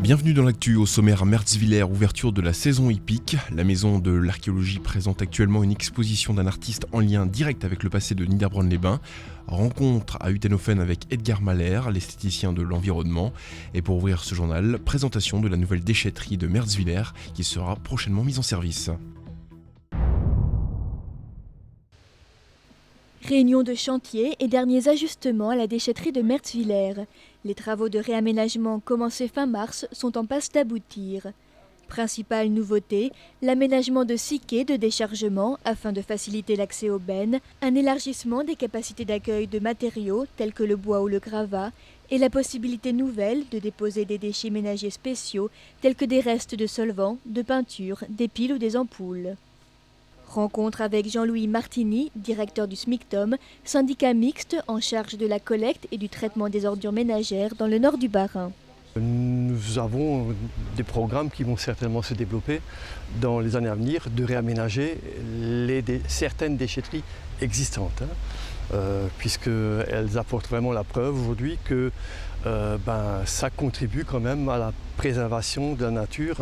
Bienvenue dans l'actu. Au sommaire, Mertzwiller, ouverture de la saison hippique. La maison de l'archéologie présente actuellement une exposition d'un artiste en lien direct avec le passé de Niederbronn-les-Bains. Rencontre à Utenhofen avec Edgar Mahler, l'esthéticien de l'environnement. Et pour ouvrir ce journal, présentation de la nouvelle déchetterie de Mertzwiller qui sera prochainement mise en service. Réunion de chantier et derniers ajustements à la déchetterie de Mertzwiller. Les travaux de réaménagement commencés fin mars sont en passe d'aboutir. Principale nouveauté, l'aménagement de 6 quais de déchargement afin de faciliter l'accès aux bennes, un élargissement des capacités d'accueil de matériaux tels que le bois ou le gravat et la possibilité nouvelle de déposer des déchets ménagers spéciaux tels que des restes de solvants, de peinture, des piles ou des ampoules. Rencontre avec Jean-Louis Martini, directeur du SMICTOM, syndicat mixte en charge de la collecte et du traitement des ordures ménagères dans le nord du Bas-Rhin. Nous avons des programmes qui vont certainement se développer dans les années à venir de réaménager certaines déchetteries existantes, puisqu'elles apportent vraiment la preuve aujourd'hui que ça contribue quand même à la préservation de la nature.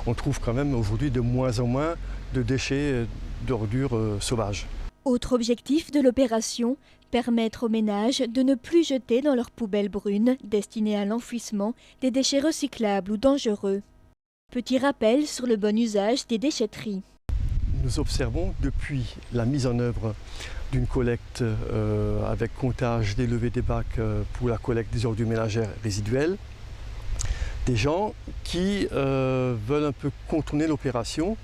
On trouve quand même aujourd'hui de moins en moins de déchets d'ordures sauvages. Autre objectif de l'opération, permettre aux ménages de ne plus jeter dans leurs poubelles brunes destinées à l'enfouissement des déchets recyclables ou dangereux. Petit rappel sur le bon usage des déchetteries. Nous observons depuis la mise en œuvre d'une collecte avec comptage des levées des bacs pour la collecte des ordures ménagères résiduelles, des gens qui veulent un peu contourner l'opération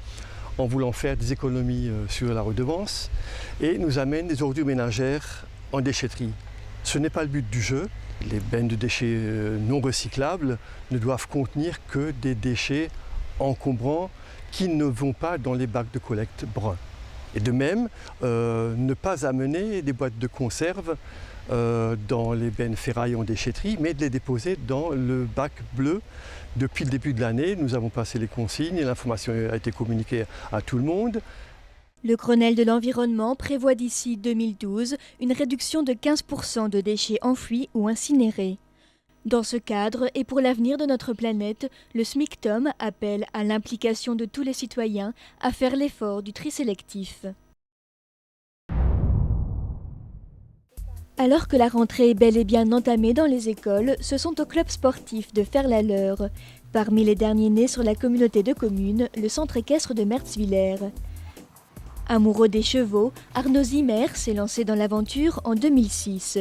en voulant faire des économies sur la redevance et nous amènent des ordures ménagères en déchetterie. Ce n'est pas le but du jeu. Les bennes de déchets non recyclables ne doivent contenir que des déchets encombrants qui ne vont pas dans les bacs de collecte bruns. Et de même, ne pas amener des boîtes de conserve dans les bennes ferrailles en déchetterie, mais de les déposer dans le bac bleu. Depuis le début de l'année, nous avons passé les consignes et l'information a été communiquée à tout le monde. Le Grenelle de l'environnement prévoit d'ici 2012 une réduction de 15% de déchets enfouis ou incinérés. Dans ce cadre et pour l'avenir de notre planète, le SMICTOM appelle à l'implication de tous les citoyens à faire l'effort du tri sélectif. Alors que la rentrée est bel et bien entamée dans les écoles, ce sont aux clubs sportifs de faire la leur. Parmi les derniers nés sur la communauté de communes, le centre équestre de Mertzwiller. Amoureux des chevaux, Arnaud Zimmer s'est lancé dans l'aventure en 2006.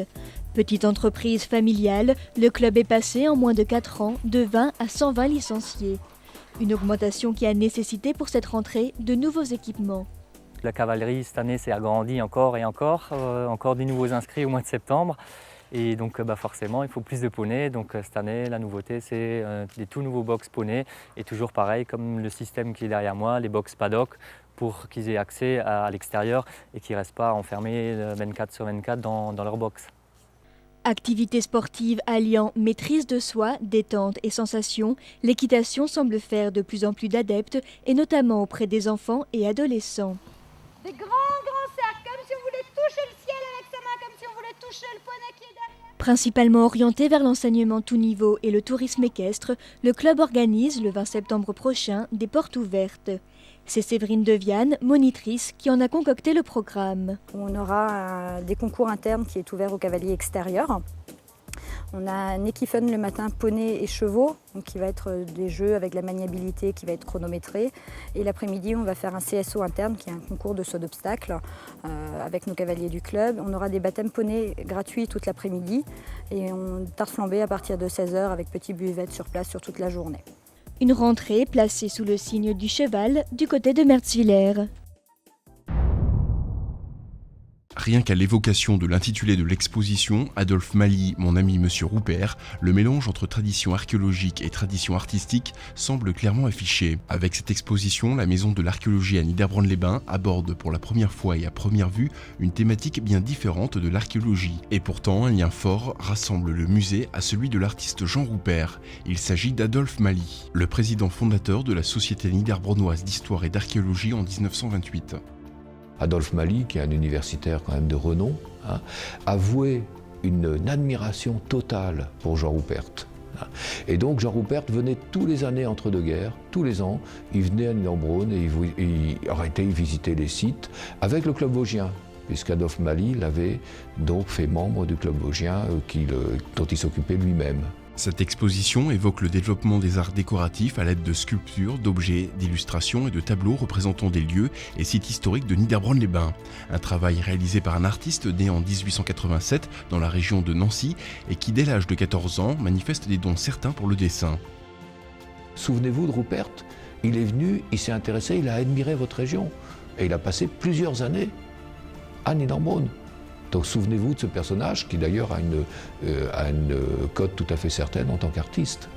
Petite entreprise familiale, le club est passé en moins de 4 ans de 20 à 120 licenciés. Une augmentation qui a nécessité pour cette rentrée de nouveaux équipements. La cavalerie, cette année, s'est agrandie encore et encore des nouveaux inscrits au mois de septembre. Et donc forcément, il faut plus de poneys. Donc cette année, la nouveauté, c'est des tout nouveaux box poneys. Et toujours pareil, comme le système qui est derrière moi, les box paddock, pour qu'ils aient accès à l'extérieur et qu'ils ne restent pas enfermés 24/24 dans leur box. Activité sportive alliant maîtrise de soi, détente et sensation, l'équitation semble faire de plus en plus d'adeptes, et notamment auprès des enfants et adolescents. Des grands cercles, comme si on voulait toucher le ciel avec sa main, comme si on voulait toucher le poney qui est derrière. Principalement orienté vers l'enseignement tout niveau et le tourisme équestre, le club organise le 20 septembre prochain des portes ouvertes. C'est Séverine Deviane, monitrice, qui en a concocté le programme. On aura des concours internes qui est ouvert aux cavaliers extérieurs. On a un équifun le matin, poney et chevaux, donc qui va être des jeux avec la maniabilité qui va être chronométrée. Et l'après-midi, on va faire un CSO interne qui est un concours de saut d'obstacles avec nos cavaliers du club. On aura des baptêmes poney gratuits toute l'après-midi et on tarte flambée à partir de 16h avec petits buvettes sur place sur toute la journée. Une rentrée placée sous le signe du cheval du côté de Mertzwiller. Rien qu'à l'évocation de l'intitulé de l'exposition, Adolphe Mali, mon ami Monsieur Roupert, le mélange entre tradition archéologique et tradition artistique semble clairement affiché. Avec cette exposition, la maison de l'archéologie à Niederbronn-les-Bains aborde pour la première fois et à première vue une thématique bien différente de l'archéologie. Et pourtant, un lien fort rassemble le musée à celui de l'artiste Jean Roupert. Il s'agit d'Adolphe Mali, le président fondateur de la Société niederbronnoise d'histoire et d'archéologie en 1928. Adolphe Mali, qui est un universitaire quand même de renom, a voué une admiration totale pour Jean Roupert. Et donc Jean Roupert venait tous les années entre deux guerres, tous les ans, il venait à Niederbronn et il arrêtait, il visitait les sites avec le club vosgien, puisqu'Adolphe Mali l'avait donc fait membre du club vosgien dont il s'occupait lui-même. Cette exposition évoque le développement des arts décoratifs à l'aide de sculptures, d'objets, d'illustrations et de tableaux représentant des lieux et sites historiques de Niederbronn-les-Bains. Un travail réalisé par un artiste né en 1887 dans la région de Nancy et qui, dès l'âge de 14 ans, manifeste des dons certains pour le dessin. Souvenez-vous de Roupert, il est venu, il s'est intéressé, il a admiré votre région et il a passé plusieurs années à Niederbronn. Donc souvenez-vous de ce personnage qui d'ailleurs a une cote tout à fait certaine en tant qu'artiste.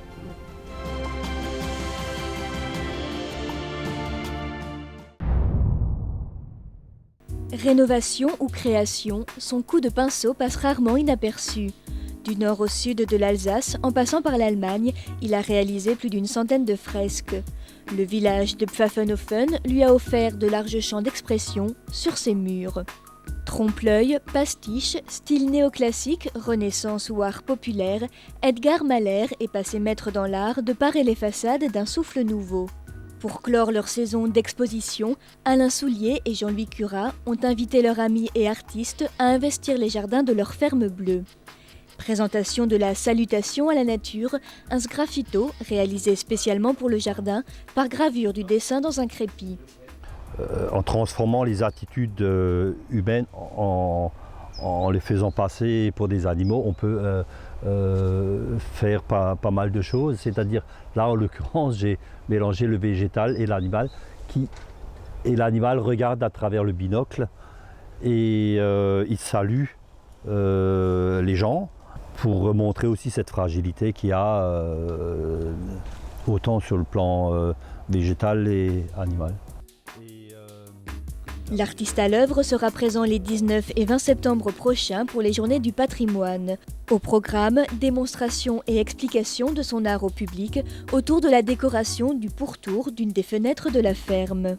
Rénovation ou création, son coup de pinceau passe rarement inaperçu. Du nord au sud de l'Alsace, en passant par l'Allemagne, il a réalisé plus d'une centaine de fresques. Le village de Pfaffenhofen lui a offert de larges champs d'expression sur ses murs. Trompe-l'œil, pastiche, style néoclassique, renaissance ou art populaire, Edgar Mahler est passé maître dans l'art de parer les façades d'un souffle nouveau. Pour clore leur saison d'exposition, Alain Soulier et Jean-Louis Curat ont invité leurs amis et artistes à investir les jardins de leur ferme bleue. Présentation de la salutation à la nature, un sgraffito réalisé spécialement pour le jardin par gravure du dessin dans un crépi. En transformant les attitudes humaines, en les faisant passer pour des animaux, on peut faire pas mal de choses. C'est-à-dire, là en l'occurrence, j'ai mélangé le végétal et l'animal, et l'animal regarde à travers le binocle et il salue les gens pour montrer aussi cette fragilité qu'il y a autant sur le plan végétal et animal. L'artiste à l'œuvre sera présent les 19 et 20 septembre prochains pour les Journées du patrimoine. Au programme, démonstration et explication de son art au public autour de la décoration du pourtour d'une des fenêtres de la ferme.